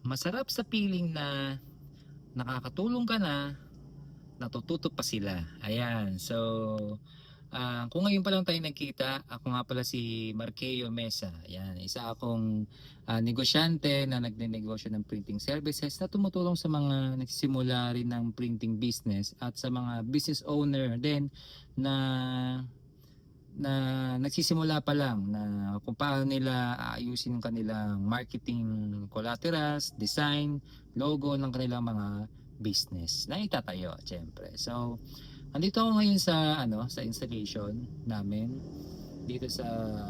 Masarap sa feeling na nakakatulong ka na, natututo pa sila. Ayan. So, kung ngayon pa lang tayo nagkita, ako nga pala si Marqueo Mesa. Ayan, isa akong negosyante na nagnenegosyo ng printing services na tumutulong sa mga nagsisimula rin ng printing business at sa mga business owner din na na nagsisimula pa lang na kung paano nila aayusin yung kanilang marketing collaterals, design, logo ng kanilang mga business na itatayo, syempre. So, andito ako ngayon sa sa installation namin dito sa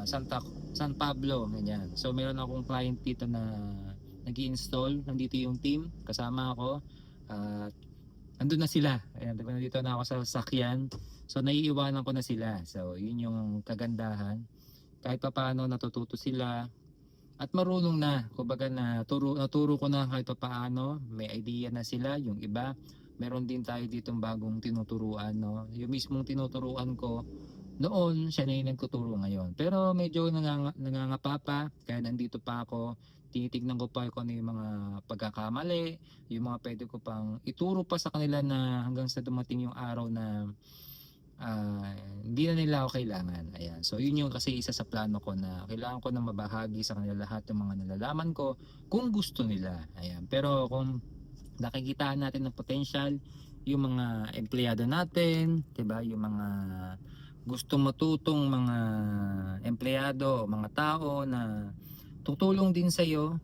San Pablo, ganyan. So, meron akong client dito na nag-i-install, nandito yung team, kasama ako. At andun na sila. Ayan, diba, nandito na ako sa sasakyan. So, naiiwanan ko na sila. So, yun yung kagandahan. Kahit pa paano natututo sila at marunong na. Kumbaga naturo ko na kahit pa paano. May idea na sila. Yung iba, meron din tayo ditong bagong tinuturuan. No? Yung mismong tinuturuan ko, noon, siya na yung nagtuturo ngayon. Pero medyo nangangapa pa. Kaya nandito pa ako. Tinitignan ko pa kung ano yung mga pagkakamali, yung mga pwede ko pang ituro pa sa kanila na hanggang sa dumating yung araw na hindi na nila ako kailangan. Ayan. So yun yung kasi isa sa plano ko na kailangan ko na mabahagi sa kanila lahat ng mga nalalaman ko kung gusto nila. Ayan. Pero kung nakikitaan natin ng potential, yung mga empleyado natin, 'di ba? Yung mga gustong matutong mga empleyado o mga tao na tutulong din sa iyo,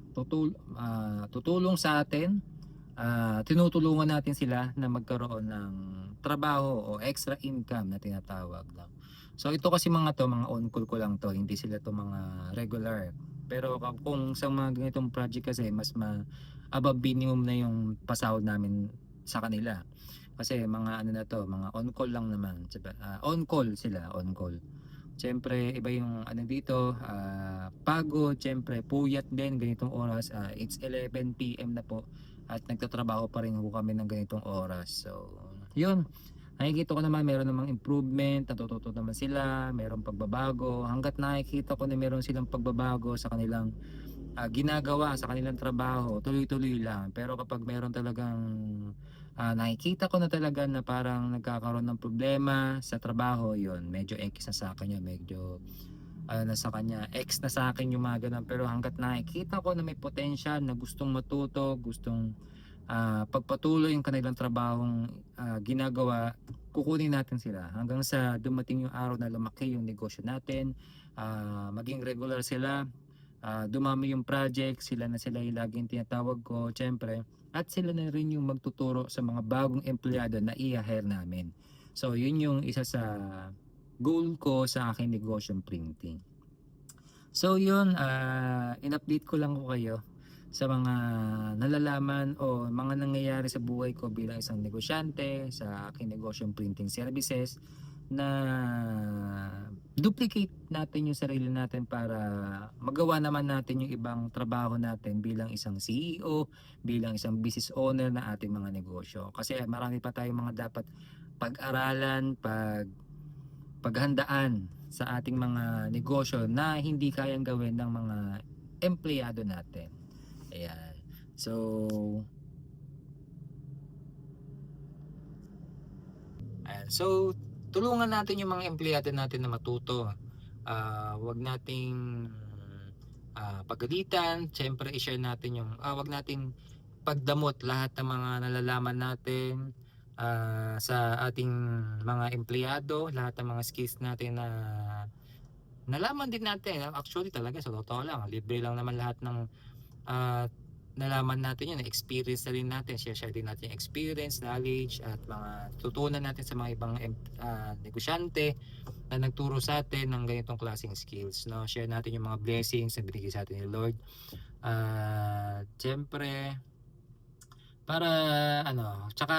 tutulong sa atin, tinutulungan natin sila na magkaroon ng trabaho o extra income na tinatawag lang. So ito kasi mga to, mga on call ko lang to, hindi sila to mga regular. Pero kung sa mga ganitong project kasi mas above minimum na yung pasahod namin sa kanila. Kasi mga ano na to, mga on call lang naman. Diba? On call sila, on call. Siyempre, iba yung ano dito, pagod, siyempre, puyat din, ganitong oras. It's 11 PM na po at nagtatrabaho pa rin ho kami ng ganitong oras. So, yun. Nakikita ko naman meron namang improvement, natututo naman sila, merong pagbabago. Hanggat nakikita ko na meron silang pagbabago sa kanilang ginagawa sa kanilang trabaho, tuloy-tuloy lang. Pero kapag meron talagang nakikita ko na talaga na parang nagkakaroon ng problema sa trabaho, yon medyo X na sa akin yun, medyo na sa kanya, X na sa akin yung mga ganun. Pero hanggat nakikita ko na may potential, na gustong matuto, gustong pagpatuloy yung kanilang trabahong ginagawa, kukunin natin sila hanggang sa dumating yung araw na lumaki yung negosyo natin, maging regular sila, dumami yung project, sila yung laging tinatawag ko, syempre, at sila na rin yung magtuturo sa mga bagong empleyado na i-hire namin. So, yun yung isa sa goal ko sa aking negosyong printing. So, yun, in-update ko lang ko kayo sa mga nalalaman o mga nangyayari sa buhay ko bilang isang negosyante sa aking negosyong printing services na duplicate natin yung sarili natin para magawa naman natin yung ibang trabaho natin bilang isang CEO, bilang isang business owner na ating mga negosyo. Kasi marami pa tayong mga dapat pag-aralan, paghandaan sa ating mga negosyo na hindi kayang gawin ng mga empleyado natin. Ayan. So, tulungan natin yung mga empleyado natin na matuto. Wag nating pagalitan. Siyempre, i-share natin yung, wag nating pagdamot lahat ng mga nalalaman natin sa ating mga empleyado, lahat ng mga skills natin na nalaman din natin. Actually talaga, sa totoo lang, libre lang naman lahat ng uh, nalaman natin yun, experience na rin natin, share din natin yung experience, knowledge at mga tutunan natin sa mga ibang negosyante na nagturo sa atin ng ganitong klaseng skills, no? Share natin yung mga blessings na binigay sa atin ni Lord. Siyempre, para tsaka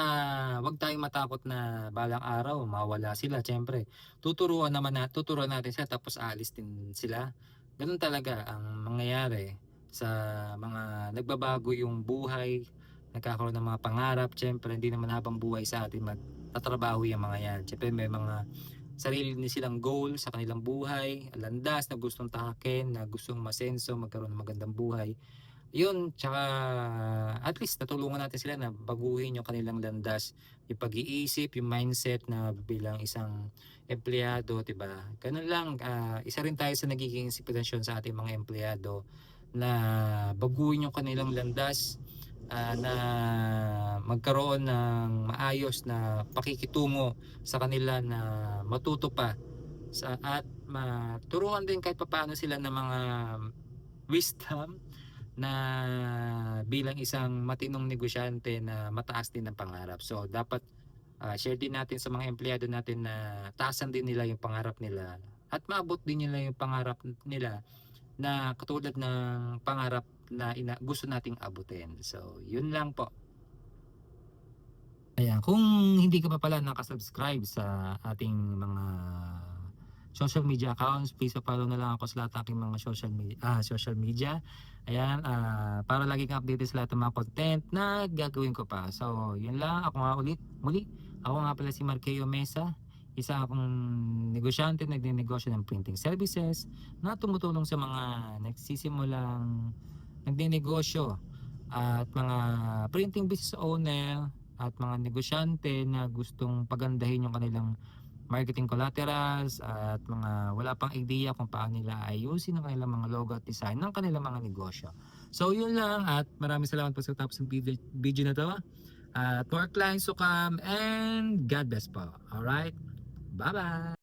wag tayong matakot na balang araw mawala sila. Siyempre, tuturuan natin sila tapos aalis din sila. Ganun talaga ang mangyayari sa mga nagbabago yung buhay, nagkakaroon ng mga pangarap. Siyempre, hindi naman habang buhay sa atin magtatrabaho yung mga yan. Siyempre, may mga sarili ni silang goal sa kanilang buhay, landas na gustong tahakin, na gustong masenso, magkaroon ng magandang buhay. yun, tsaka at least natulungan natin sila na baguhin yung kanilang landas, yung pag-iisip, yung mindset na bilang isang empleyado, 'di ba? Ganun lang, isa rin tayo sa nagiging inspirasyon sa ating mga empleyado na baguhin yung kanilang landas, na magkaroon ng maayos na pakikitungo sa kanila na matuto pa at maturuan din kahit papaano sila ng mga wisdom na bilang isang matinong negosyante na mataas din ang pangarap. So dapat share din natin sa mga empleyado natin na taasan din nila yung pangarap nila at maabot din nila yung pangarap nila na katulad ng pangarap na gusto nating abutin. So yun lang po. Ayan, kung hindi ka pa pala nakasubscribe sa ating mga social media accounts, please follow na lang ako sa lahat ng aking mga social media. Ayan, para lagi kang updated sa lahat ng mga content na gagawin ko pa. So, yun lang. Ako nga muli. Ako nga pala si Marqueo Mesa. Isa akong negosyante, nagninegosyo ng printing services na tumutulong sa mga nagsisimulang nagninegosyo at mga printing business owner at mga negosyante na gustong pagandahin yung kanilang marketing collaterals at mga wala pang idea kung paano nila ayusin ang kanilang mga logo at design ng kanilang mga negosyo. So yun lang at maraming salamat po sa tapos ng video na to. At more clients to come and God bless po. Alright? Bye-bye!